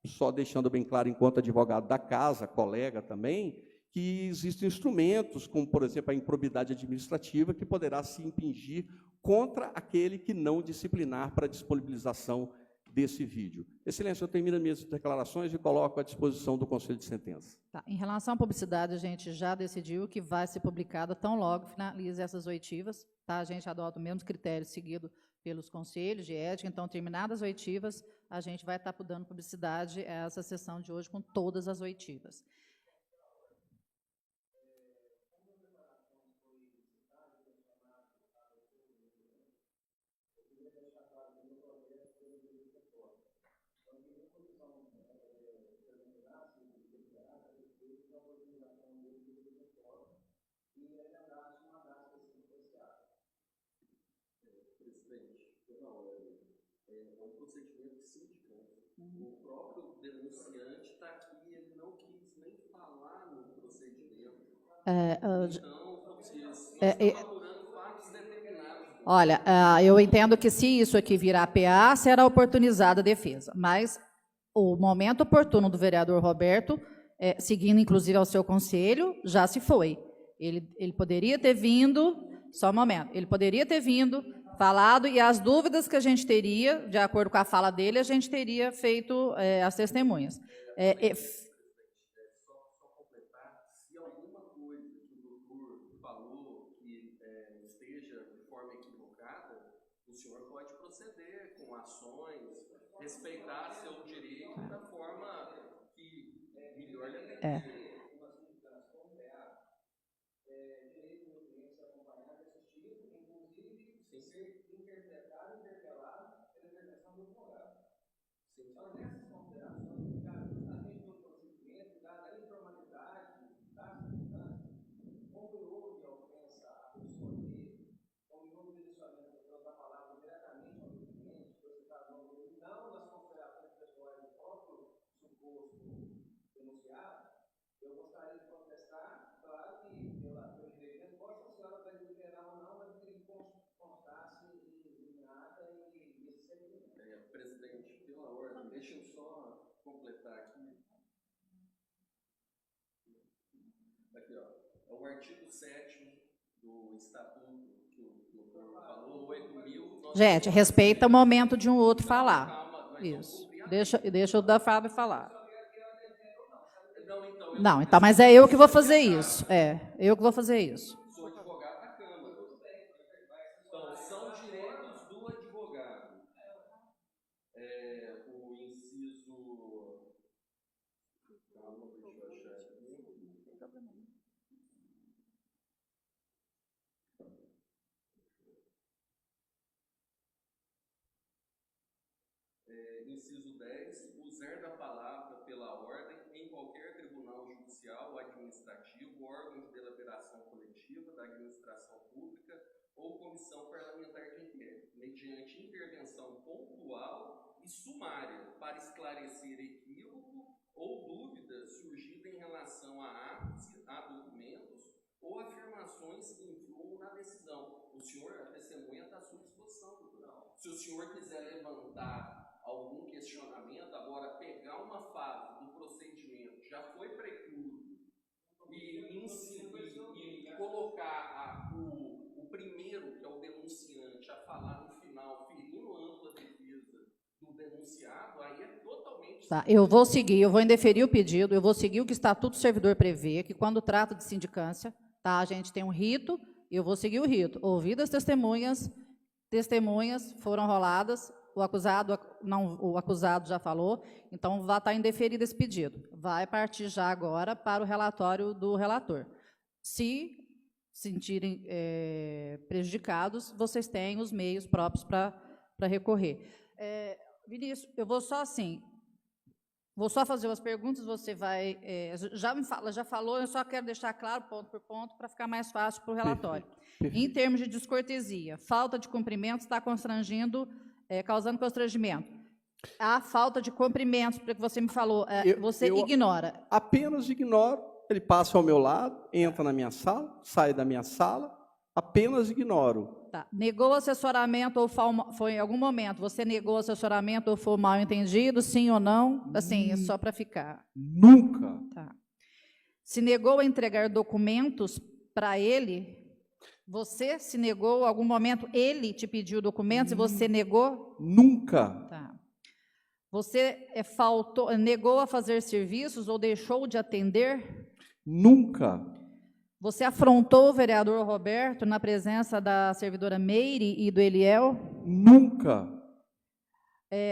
só deixando bem claro, enquanto advogado da casa, colega também, que existem instrumentos, como, por exemplo, a improbidade administrativa, que poderá se impingir contra aquele que não disciplinar para a disponibilização desse vídeo. Excelência, eu termino minhas declarações e coloco à disposição do Conselho de Sentença. Tá. Em relação à publicidade, a gente já decidiu que vai ser publicada tão logo finalize essas oitivas. Tá? A gente adota o mesmo critério seguido pelos conselhos de ética. Então, terminadas as oitivas, a gente vai estar dando publicidade a essa sessão de hoje com todas as oitivas. É um procedimento de sindicância. O próprio denunciante está aqui, ele não quis nem falar no procedimento. Então, vocês estão apurando fatos determinados. Olha, eu entendo que se isso aqui virar PA, será oportunizada a defesa, mas o momento oportuno do vereador Roberto, seguindo inclusive ao seu conselho, já se foi. Ele poderia ter vindo, só um momento, ele poderia ter vindo, falado, e as dúvidas que a gente teria, de acordo com a fala dele, a gente teria feito as testemunhas. Só completar, se alguma coisa que o doutor falou que esteja de forma equivocada, o senhor pode proceder com ações, respeitar seu direito da forma que melhor lhe atender. Presidente, pela ordem, deixa eu só completar aqui. Aqui, ó. É o artigo 7º do Estatuto que o doutor falou, 8.000... Gente, respeita o momento de um outro falar. Isso. Deixa o da Fábio falar. Não, então, mas é eu que vou fazer isso. Eu que vou fazer isso. Sou advogado da Câmara. Então, são direitos do advogado. O inciso... Calma, deixa eu achar aqui. Inciso 10, usar da palavra pela ordem em qualquer tribunal judicial ou administrativo, órgão de deliberação coletiva da administração pública ou comissão parlamentar de inquérito, mediante intervenção pontual e sumária para esclarecer equívoco ou dúvida surgida em relação a atos, a documentos ou afirmações que influam na decisão. O senhor, a testemunha, está à sua disposição, doutor. Se o senhor quiser levantar algum questionamento, agora pegar uma fase do procedimento, já foi precluso, e colocar o primeiro, que é o denunciante, a falar no final, ferindo ampla defesa do denunciado, aí é totalmente... Tá, eu vou seguir, eu vou indeferir o pedido, eu vou seguir o que o Estatuto do Servidor prevê, que quando trata de sindicância, tá, a gente tem um rito, eu vou seguir o rito. Ouvidas testemunhas foram roladas, o acusado já falou, então vai estar indeferido esse pedido. Vai partir já agora para o relatório do relator. Se sentirem prejudicados, vocês têm os meios próprios para recorrer. Vinícius, eu vou só assim, vou só fazer umas perguntas, você vai... já falou, eu só quero deixar claro, ponto por ponto, para ficar mais fácil para o relatório. Perfeito. Em termos de descortesia, falta de cumprimento está constrangindo... causando constrangimento. A falta de cumprimentos, porque você me falou, você ignora. Apenas ignoro, ele passa ao meu lado, entra na minha sala, sai da minha sala, apenas ignoro. Tá. Negou assessoramento ou foi em algum momento, você negou assessoramento ou foi mal entendido, sim ou não? Assim, só para ficar. Nunca. Tá. Se negou a entregar documentos para ele... Você se negou, em algum momento, ele te pediu documentos e você negou? Nunca. Tá. Você negou a fazer serviços ou deixou de atender? Nunca. Você afrontou o vereador Roberto na presença da servidora Meire e do Eliel? Nunca.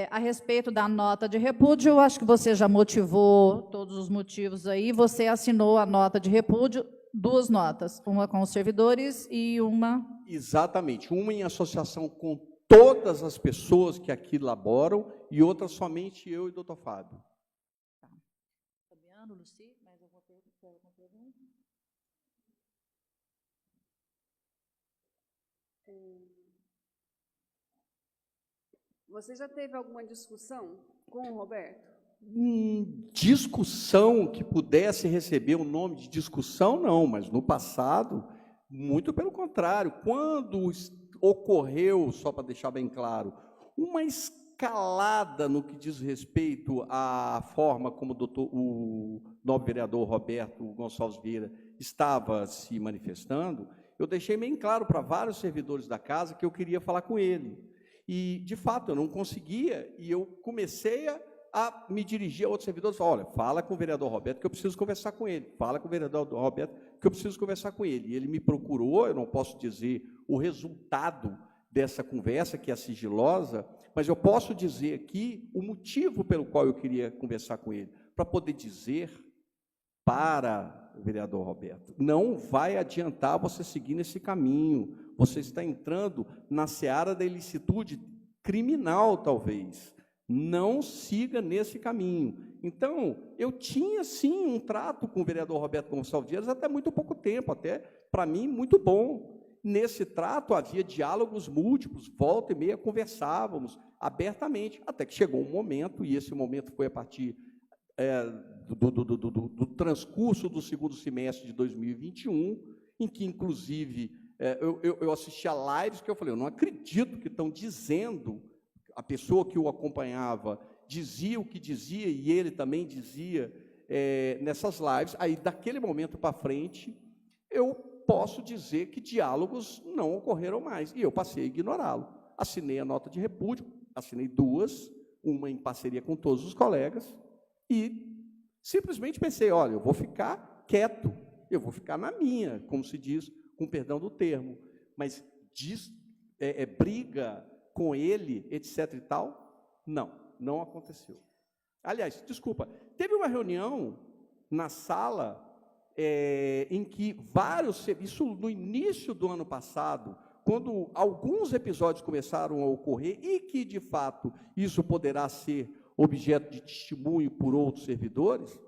A respeito da nota de repúdio, eu acho que você já motivou todos os motivos aí, você assinou a nota de repúdio, 2 notas, uma com os servidores e uma... Exatamente, uma em associação com todas as pessoas que aqui laboram e outra somente eu e o doutor Fábio. Tá. Fabiano, Luci, mais alguma pergunta? Você já teve alguma discussão com o Roberto? Discussão que pudesse receber o nome de discussão, não, mas no passado, muito pelo contrário. Quando ocorreu, só para deixar bem claro, uma escalada no que diz respeito à forma como o nobre vereador Roberto Gonçalves Vieira estava se manifestando, eu deixei bem claro para vários servidores da casa que eu queria falar com ele. E, de fato, eu não conseguia, e eu comecei a me dirigir a outros servidores, olha, fala com o vereador Roberto que eu preciso conversar com ele, fala com o vereador Roberto que eu preciso conversar com ele. E ele me procurou, eu não posso dizer o resultado dessa conversa, que é sigilosa, mas eu posso dizer aqui o motivo pelo qual eu queria conversar com ele, para poder dizer para o vereador Roberto, não vai adiantar você seguir nesse caminho, você está entrando na seara da ilicitude criminal, talvez. não siga nesse caminho. Então, eu tinha, sim, um trato com o vereador Roberto Gonçalves Dias até muito pouco tempo, até, para mim, muito bom. Nesse trato, havia diálogos múltiplos, volta e meia conversávamos abertamente, até que chegou um momento, e esse momento foi a partir do transcurso do segundo semestre de 2021, em que, inclusive, eu assisti a lives que eu falei, eu não acredito que estão dizendo, a pessoa que o acompanhava dizia o que dizia, e ele também dizia nessas lives. Aí, daquele momento para frente, eu posso dizer que diálogos não ocorreram mais, e eu passei a ignorá-lo. Assinei a nota de repúdio, assinei duas, uma em parceria com todos os colegas, e simplesmente pensei, olha, eu vou ficar quieto, eu vou ficar na minha, como se diz, com perdão do termo, mas briga com ele, etc. e tal, não aconteceu. Aliás, desculpa, teve uma reunião na sala em que isso no início do ano passado, quando alguns episódios começaram a ocorrer, e que, de fato, isso poderá ser objeto de testemunho por outros servidores,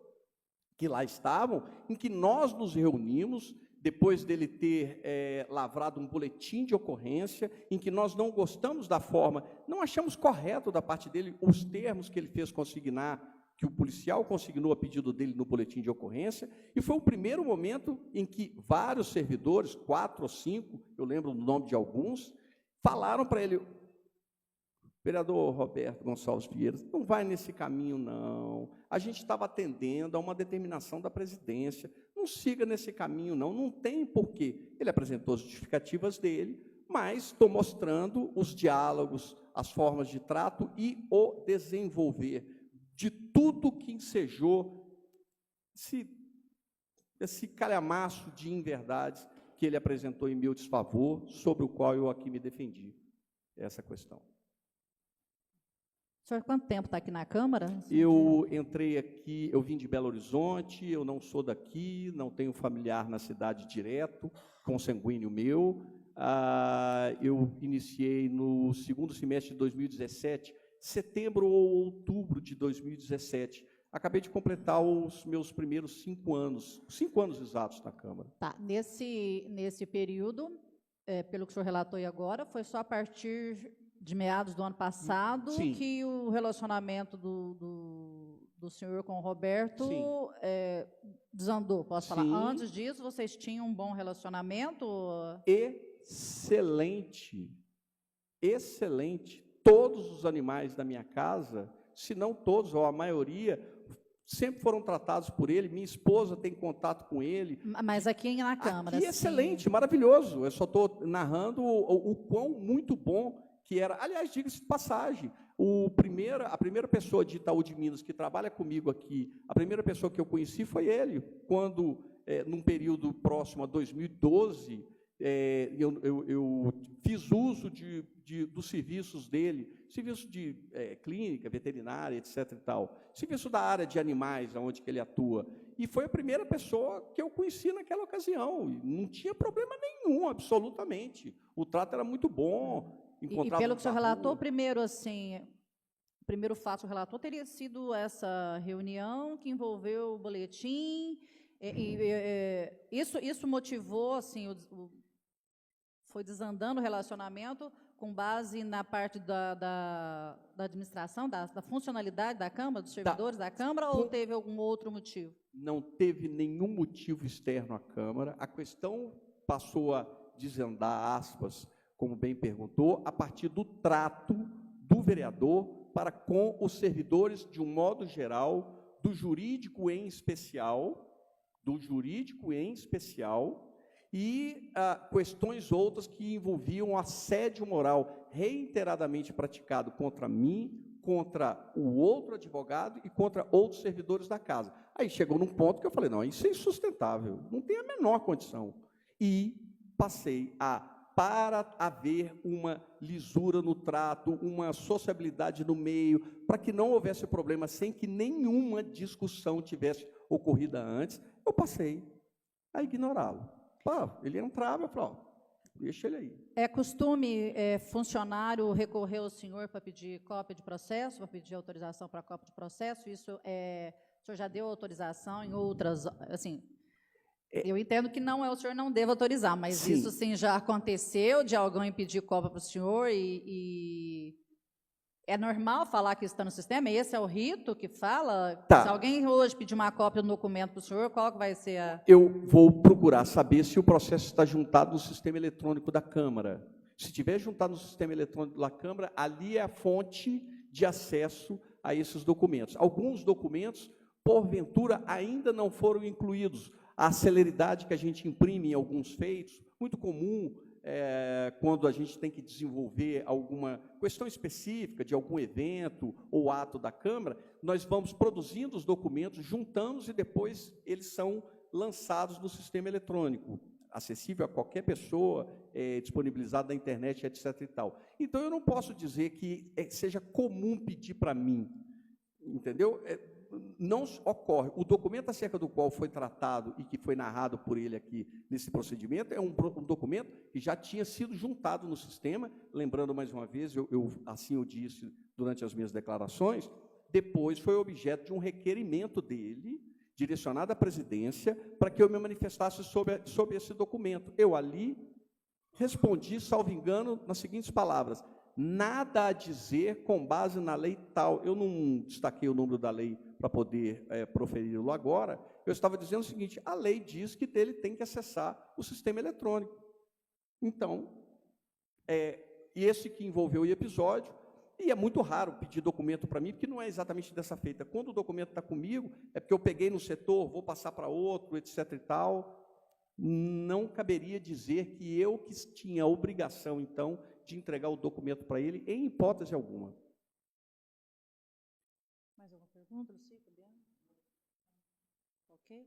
que lá estavam, em que nós nos reunimos, depois dele ter lavrado um boletim de ocorrência, em que nós não gostamos da forma, não achamos correto da parte dele os termos que ele fez consignar, que o policial consignou a pedido dele no boletim de ocorrência, e foi o primeiro momento em que vários servidores, 4 ou 5, eu lembro o nome de alguns, falaram para ele, vereador Roberto Gonçalves Vieira, não vai nesse caminho, não. A gente estava atendendo a uma determinação da presidência, não siga nesse caminho, não tem porquê. Ele apresentou as justificativas dele, mas estou mostrando os diálogos, as formas de trato e o desenvolver de tudo que ensejou esse calhamaço de inverdades que ele apresentou em meu desfavor, sobre o qual eu aqui me defendi, essa questão. O senhor, quanto tempo está aqui na Câmara? Eu entrei aqui, eu vim de Belo Horizonte, eu não sou daqui, não tenho familiar na cidade direto, consanguíneo meu. Eu iniciei no segundo semestre de 2017, setembro ou outubro de 2017. Acabei de completar os meus primeiros 5 anos exatos na Câmara. Tá, nesse período, pelo que o senhor relatou aí agora, foi só a partir de meados do ano passado, sim, que o relacionamento do senhor com o Roberto desandou, posso falar? Antes disso, vocês tinham um bom relacionamento? Excelente, excelente. Todos os animais da minha casa, se não todos, ou a maioria, sempre foram tratados por ele. Minha esposa tem contato com ele. Mas aqui na Câmara? Aqui, excelente, maravilhoso. Eu só estou narrando o quão muito bom que era. Aliás, diga-se de passagem, a primeira pessoa de Itaú de Minas que trabalha comigo aqui, a primeira pessoa que eu conheci foi ele, quando, num período próximo a 2012, eu fiz uso dos serviços dele, serviço de clínica, veterinária, etc. e tal, serviço da área de animais, onde que ele atua, e foi a primeira pessoa que eu conheci naquela ocasião, e não tinha problema nenhum, absolutamente, o trato era muito bom. E pelo que o senhor relatou, o primeiro fato que o relator teria sido essa reunião que envolveu o boletim, isso motivou, assim, foi desandando o relacionamento com base na parte da administração, da funcionalidade da Câmara, dos servidores da Câmara, ou teve algum outro motivo? Não teve nenhum motivo externo à Câmara. A questão passou a desandar, aspas, como bem perguntou, a partir do trato do vereador para com os servidores, de um modo geral, do jurídico em especial, e questões outras que envolviam assédio moral reiteradamente praticado contra mim, contra o outro advogado e contra outros servidores da casa. Aí chegou num ponto que eu falei, não, isso é insustentável, não tem a menor condição. E passei para haver uma lisura no trato, uma sociabilidade no meio, para que não houvesse problema, sem que nenhuma discussão tivesse ocorrido antes, eu passei a ignorá-lo. Ele entrava, eu falava, deixa ele aí. É costume funcionário recorrer ao senhor para pedir cópia de processo, para pedir autorização para cópia de processo? Isso o senhor já deu autorização em outras, assim, eu entendo que não o senhor não deve autorizar, mas Sim. isso sim já aconteceu de alguém pedir cópia para o senhor e é normal falar que isso está no sistema? Esse é o rito que fala? Tá. Se alguém hoje pedir uma cópia do documento para o senhor, qual que vai ser a... Eu vou procurar saber se o processo está juntado no sistema eletrônico da Câmara. Se tiver juntado no sistema eletrônico da Câmara, ali é a fonte de acesso a esses documentos. Alguns documentos, porventura, ainda não foram incluídos. A celeridade que a gente imprime em alguns feitos, muito comum, quando a gente tem que desenvolver alguma questão específica de algum evento ou ato da Câmara, nós vamos produzindo os documentos, juntamos e depois eles são lançados no sistema eletrônico, acessível a qualquer pessoa, disponibilizado na internet, etc. e tal. Então, eu não posso dizer que seja comum pedir para mim, entendeu? Não ocorre. O documento acerca do qual foi tratado e que foi narrado por ele aqui nesse procedimento é um documento que já tinha sido juntado no sistema, lembrando mais uma vez, assim eu disse durante as minhas declarações, depois foi objeto de um requerimento dele, direcionado à presidência, para que eu me manifestasse sobre esse documento. Eu ali respondi, salvo engano, nas seguintes palavras: nada a dizer com base na lei tal. Eu não destaquei o número da lei para poder proferi-lo agora. Eu estava dizendo o seguinte: a lei diz que ele tem que acessar o sistema eletrônico. Então, e esse que envolveu o episódio, e é muito raro pedir documento para mim, porque não é exatamente dessa feita. Quando o documento está comigo, é porque eu peguei no setor, vou passar para outro, etc. e tal. Não caberia dizer que eu que tinha a obrigação, então, de entregar o documento para ele, em hipótese alguma. Mais alguma pergunta, Luci, Fabiana? Ok?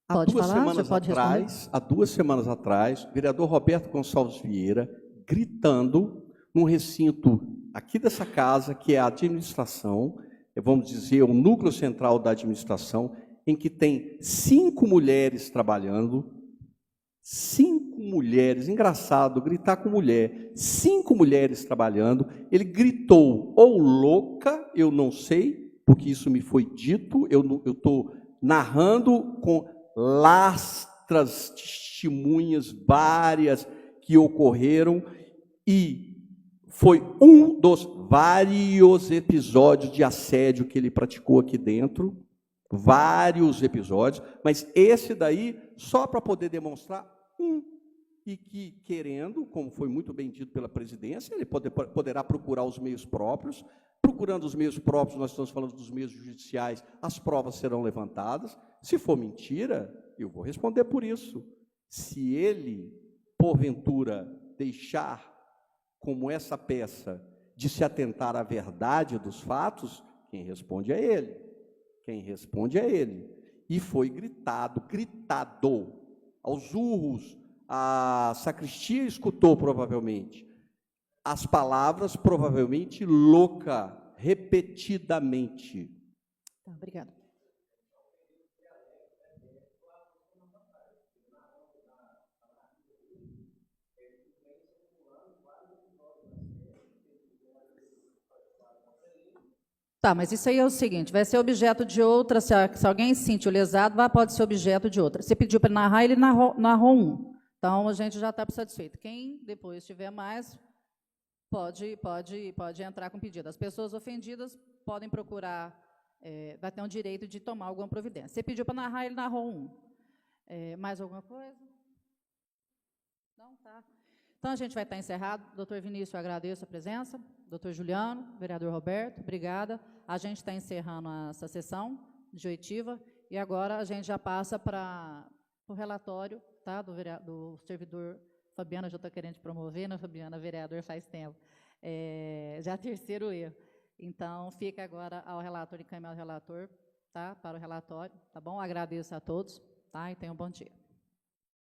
Pode falar? Você pode responder? Há 2 semanas atrás, o vereador Roberto Gonçalves Vieira, gritando num recinto aqui dessa casa, que é a administração, vamos dizer, o núcleo central da administração, em que tem 5 mulheres trabalhando, 5 mulheres, engraçado, gritar com mulher, 5 mulheres trabalhando, ele gritou, ou louca, eu não sei, porque isso me foi dito, eu estou narrando com lastras, testemunhas várias que ocorreram, e foi um dos vários episódios de assédio que ele praticou aqui dentro, vários episódios, mas esse daí, só para poder demonstrar e que, querendo, como foi muito bem dito pela presidência, ele poderá procurar os meios próprios. Procurando os meios próprios, nós estamos falando dos meios judiciais, as provas serão levantadas. Se for mentira, eu vou responder por isso. Se ele, porventura, deixar, como essa peça, de se atentar à verdade dos fatos, quem responde é ele. Quem responde é ele. E foi gritado aos urros, a sacristia escutou provavelmente. As palavras, provavelmente, louca, repetidamente. Tá, obrigada. Tá, mas isso aí é o seguinte, vai ser objeto de outra, se alguém se sentiu lesado, pode ser objeto de outra. Você pediu para narrar, ele narrou um. Então, a gente já está satisfeito. Quem depois tiver mais, pode entrar com pedido. As pessoas ofendidas podem procurar, vai ter um direito de tomar alguma providência. Você pediu para narrar, ele narrou um. Mais alguma coisa? Não, tá. Então, a gente vai estar encerrado. Doutor Vinícius, eu agradeço a presença. Doutor Juliano, vereador Roberto, obrigada. A gente está encerrando essa sessão de oitiva e agora a gente já passa para o relatório, tá, do servidor. Fabiana já está querendo te promover, né, Fabiana? Vereador faz tempo. Já é o terceiro erro. Então, fica agora ao relator, encaminhar ao relator, tá? Para o relatório, tá bom? Agradeço a todos, tá? E tenham um bom dia.